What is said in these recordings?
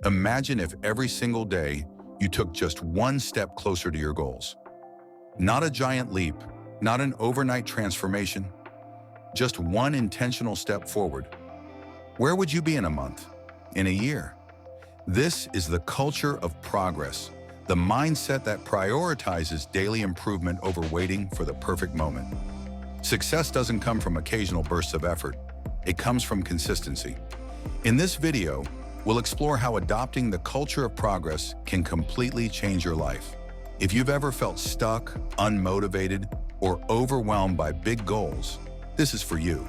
Imagine if every single day you took just one step closer to your goals. Not a giant leap, not an overnight transformation, just one intentional step forward. Where would you be in a month? In a year? This is the culture of progress, the mindset that prioritizes daily improvement over waiting for the perfect moment. Success doesn't come from occasional bursts of effort. It comes from consistency. In this video, we'll explore how adopting the culture of progress can completely change your life. If you've ever felt stuck, unmotivated, or overwhelmed by big goals, this is for you.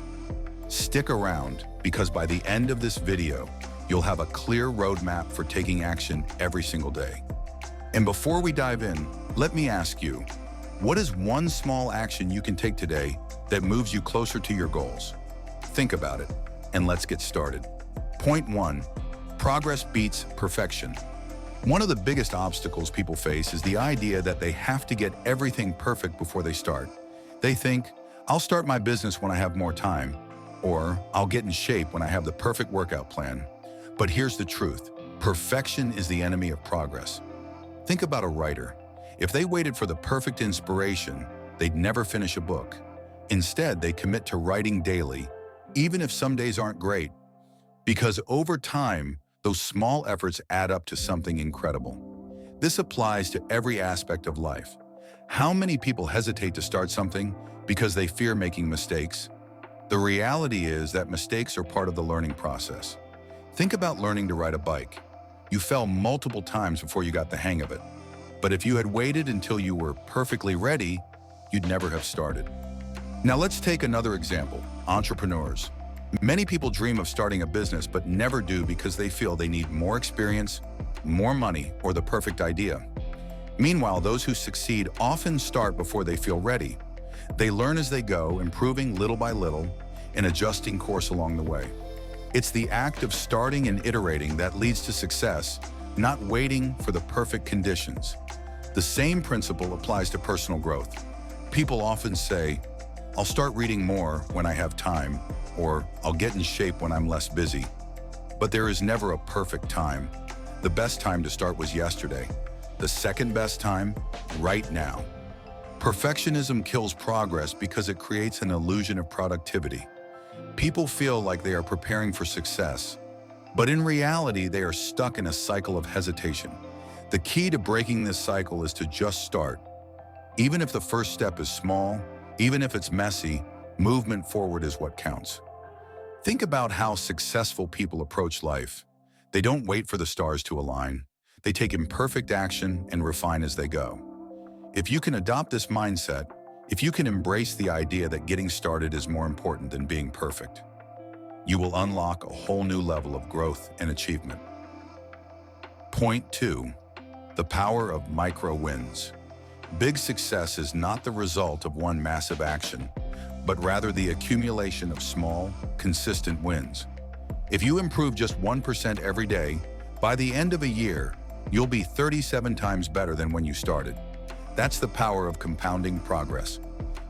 Stick around, because by the end of this video, you'll have a clear roadmap for taking action every single day. And before we dive in, let me ask you, what is one small action you can take today that moves you closer to your goals? Think about it, and let's get started. Point 1. Progress beats perfection. One of the biggest obstacles people face is the idea that they have to get everything perfect before they start. They think, I'll start my business when I have more time, or I'll get in shape when I have the perfect workout plan. But here's the truth. Perfection is the enemy of progress. Think about a writer. If they waited for the perfect inspiration, they'd never finish a book. Instead, they commit to writing daily, even if some days aren't great. Because over time, those small efforts add up to something incredible. This applies to every aspect of life. How many people hesitate to start something because they fear making mistakes? The reality is that mistakes are part of the learning process. Think about learning to ride a bike. You fell multiple times before you got the hang of it. But if you had waited until you were perfectly ready, you'd never have started. Now let's take another example, entrepreneurs. Many people dream of starting a business but never do because they feel they need more experience, more money, or the perfect idea. Meanwhile, those who succeed often start before they feel ready. They learn as they go, improving little by little and adjusting course along the way. It's the act of starting and iterating that leads to success, not waiting for the perfect conditions. The same principle applies to personal growth. People often say, I'll start reading more when I have time, or I'll get in shape when I'm less busy. But there is never a perfect time. The best time to start was yesterday. The second best time, right now. Perfectionism kills progress because it creates an illusion of productivity. People feel like they are preparing for success, but in reality, they are stuck in a cycle of hesitation. The key to breaking this cycle is to just start. Even if the first step is small, even if it's messy, movement forward is what counts. Think about how successful people approach life. They don't wait for the stars to align. They take imperfect action and refine as they go. If you can adopt this mindset, if you can embrace the idea that getting started is more important than being perfect, you will unlock a whole new level of growth and achievement. Point 2. The power of micro wins. Big success is not the result of one massive action, but rather the accumulation of small, consistent wins. If you improve just 1% every day, by the end of a year, you'll be 37 times better than when you started. That's the power of compounding progress.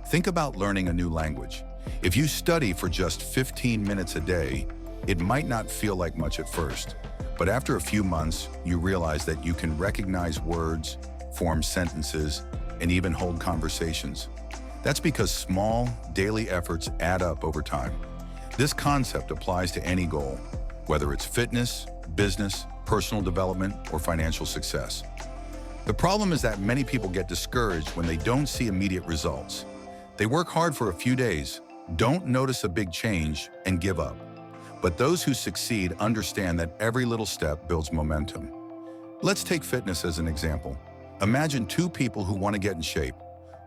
Think about learning a new language. If you study for just 15 minutes a day, it might not feel like much at first, but after a few months, you realize that you can recognize words, form sentences, and even hold conversations. That's because small, daily efforts add up over time. This concept applies to any goal, whether it's fitness, business, personal development, or financial success. The problem is that many people get discouraged when they don't see immediate results. They work hard for a few days, don't notice a big change, and give up. But those who succeed understand that every little step builds momentum. Let's take fitness as an example. Imagine two people who want to get in shape.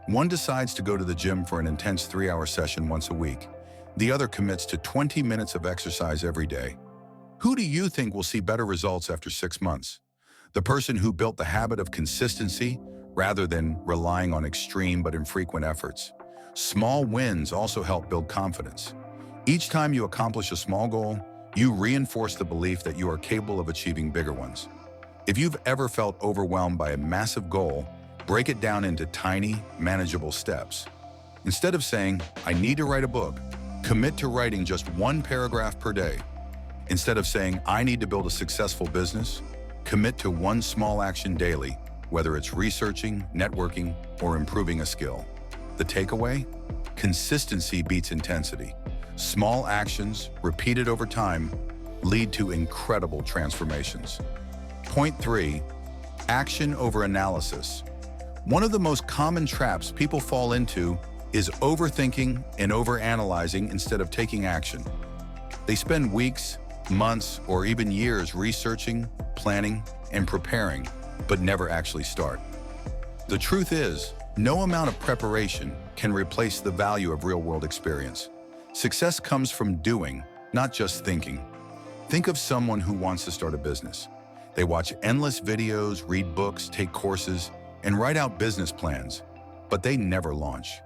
One decides to go to the gym for an intense 3-hour session once a week. The other commits to 20 minutes of exercise every day. Who do you think will see better results after 6 months? The person who built the habit of consistency rather than relying on extreme but infrequent efforts. Small wins also help build confidence. Each time you accomplish a small goal, you reinforce the belief that you are capable of achieving bigger ones. If you've ever felt overwhelmed by a massive goal, break it down into tiny, manageable steps. Instead of saying, I need to write a book, commit to writing just one paragraph per day. Instead of saying, I need to build a successful business, commit to one small action daily, whether it's researching, networking, or improving a skill. The takeaway? Consistency beats intensity. Small actions, repeated over time, lead to incredible transformations. Point 3, action over analysis. One of the most common traps people fall into is overthinking and overanalyzing instead of taking action. They spend weeks, months, or even years researching, planning, and preparing, but never actually start. The truth is, no amount of preparation can replace the value of real-world experience. Success comes from doing, not just thinking. Think of someone who wants to start a business. They watch endless videos, read books, take courses, and write out business plans, but they never launch.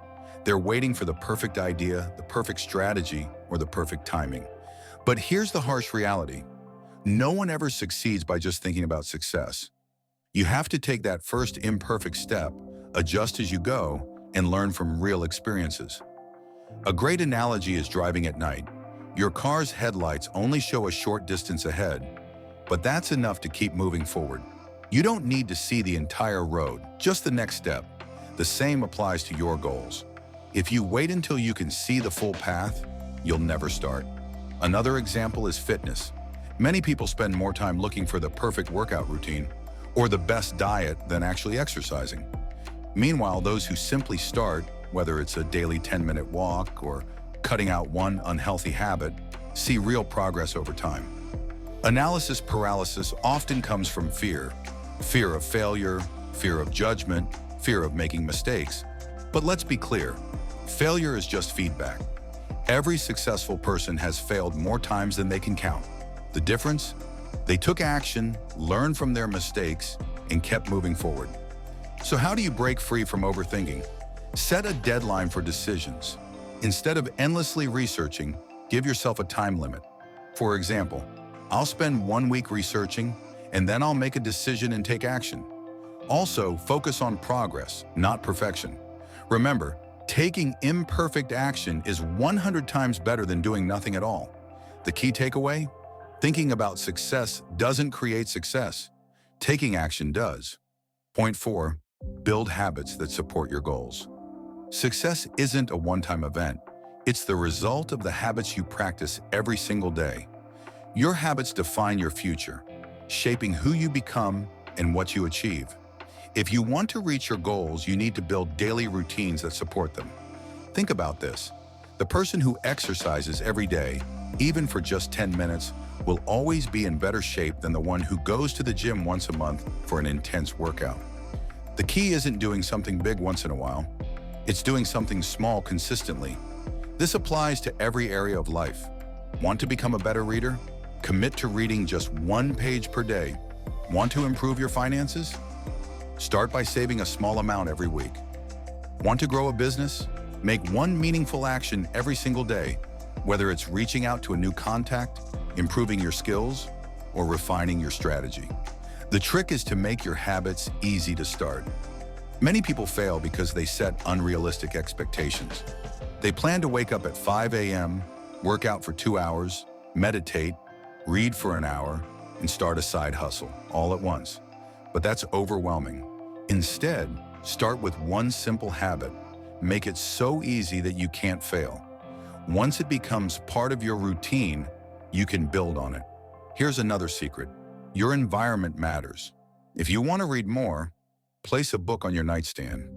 They're waiting for the perfect idea, the perfect strategy, or the perfect timing. But here's the harsh reality. No one ever succeeds by just thinking about success. You have to take that first imperfect step, adjust as you go, and learn from real experiences. A great analogy is driving at night. Your car's headlights only show a short distance ahead, but that's enough to keep moving forward. You don't need to see the entire road, just the next step. The same applies to your goals. If you wait until you can see the full path, you'll never start. Another example is fitness. Many people spend more time looking for the perfect workout routine or the best diet than actually exercising. Meanwhile, those who simply start, whether it's a daily 10-minute walk or cutting out one unhealthy habit, see real progress over time. Analysis paralysis often comes from fear. Fear of failure, fear of judgment, fear of making mistakes. But let's be clear, failure is just feedback. Every successful person has failed more times than they can count. The difference? They took action, learned from their mistakes, and kept moving forward. So how do you break free from overthinking? Set a deadline for decisions. Instead of endlessly researching, give yourself a time limit. For example, I'll spend 1 week researching, and then I'll make a decision and take action. Also, focus on progress, not perfection. Remember, taking imperfect action is 100 times better than doing nothing at all. The key takeaway? Thinking about success doesn't create success. Taking action does. Point 4, build habits that support your goals. Success isn't a one-time event. It's the result of the habits you practice every single day. Your habits define your future, shaping who you become and what you achieve. If you want to reach your goals, you need to build daily routines that support them. Think about this. The person who exercises every day, even for just 10 minutes, will always be in better shape than the one who goes to the gym once a month for an intense workout. The key isn't doing something big once in a while. It's doing something small consistently. This applies to every area of life. Want to become a better reader? Commit to reading just 1 page per day. Want to improve your finances? Start by saving a small amount every week. Want to grow a business? Make one meaningful action every single day, whether it's reaching out to a new contact, improving your skills, or refining your strategy. The trick is to make your habits easy to start. Many people fail because they set unrealistic expectations. They plan to wake up at 5 a.m., work out for 2 hours, meditate, read for an hour, and start a side hustle all at once. But that's overwhelming. Instead, start with one simple habit. Make it so easy that you can't fail. Once it becomes part of your routine, you can build on it. Here's another secret. Your environment matters. If you want to read more, place a book on your nightstand.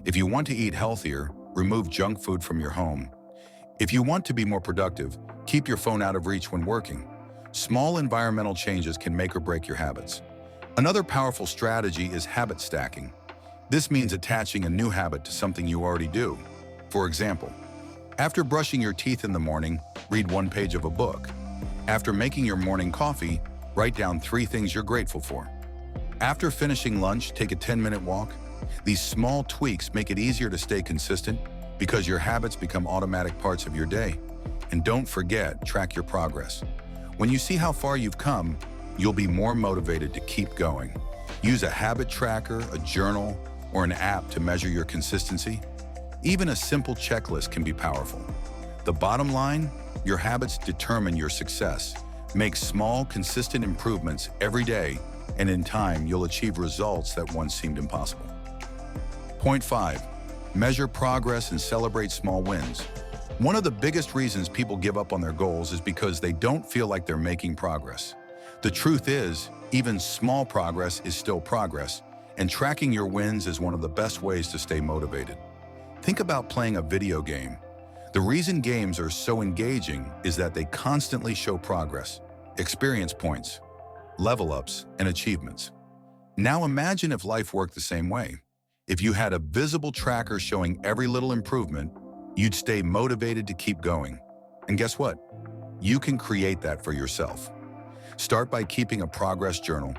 If you want to eat healthier, remove junk food from your home. If you want to be more productive, keep your phone out of reach when working. Small environmental changes can make or break your habits. Another powerful strategy is habit stacking. This means attaching a new habit to something you already do. For example, after brushing your teeth in the morning, read 1 page of a book. After making your morning coffee, write down 3 things you're grateful for. After finishing lunch, take a 10-minute walk. These small tweaks make it easier to stay consistent because your habits become automatic parts of your day. And don't forget, track your progress. When you see how far you've come, you'll be more motivated to keep going. Use a habit tracker, a journal, or an app to measure your consistency. Even a simple checklist can be powerful. The bottom line, your habits determine your success. Make small, consistent improvements every day, and in time, you'll achieve results that once seemed impossible. Point 5. Measure progress and celebrate small wins. One of the biggest reasons people give up on their goals is because they don't feel like they're making progress. The truth is, even small progress is still progress, and tracking your wins is one of the best ways to stay motivated. Think about playing a video game. The reason games are so engaging is that they constantly show progress, experience points, level ups, and achievements. Now imagine if life worked the same way. If you had a visible tracker showing every little improvement, you'd stay motivated to keep going. And guess what? You can create that for yourself. Start by keeping a progress journal.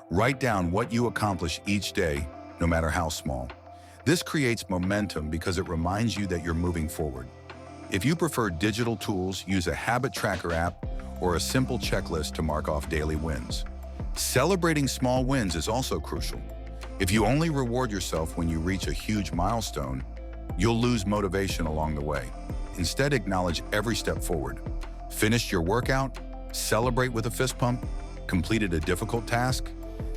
Write down what you accomplish each day, no matter how small. This creates momentum because it reminds you that you're moving forward. If you prefer digital tools, use a habit tracker app or a simple checklist to mark off daily wins. Celebrating small wins is also crucial. If you only reward yourself when you reach a huge milestone, you'll lose motivation along the way. Instead, acknowledge every step forward. Finished your workout? Celebrate with a fist pump? Completed a difficult task?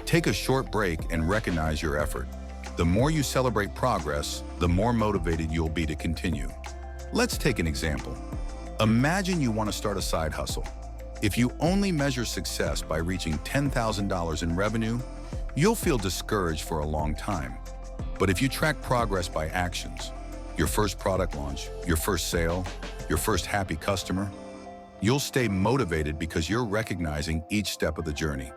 Take a short break and recognize your effort. The more you celebrate progress, the more motivated you'll be to continue. Let's take an example. Imagine you want to start a side hustle. If you only measure success by reaching $10,000 in revenue, you'll feel discouraged for a long time. But if you track progress by actions, your first product launch, your first sale, your first happy customer, you'll stay motivated because you're recognizing each step of the journey.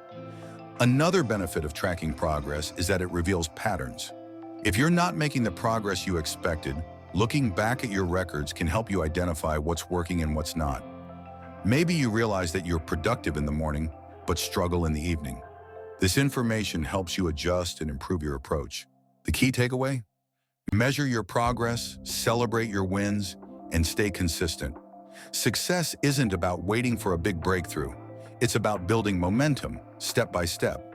Another benefit of tracking progress is that it reveals patterns. If you're not making the progress you expected, looking back at your records can help you identify what's working and what's not. Maybe you realize that you're productive in the morning, but struggle in the evening. This information helps you adjust and improve your approach. The key takeaway? Measure your progress, celebrate your wins, and stay consistent. Success isn't about waiting for a big breakthrough. It's about building momentum, step by step.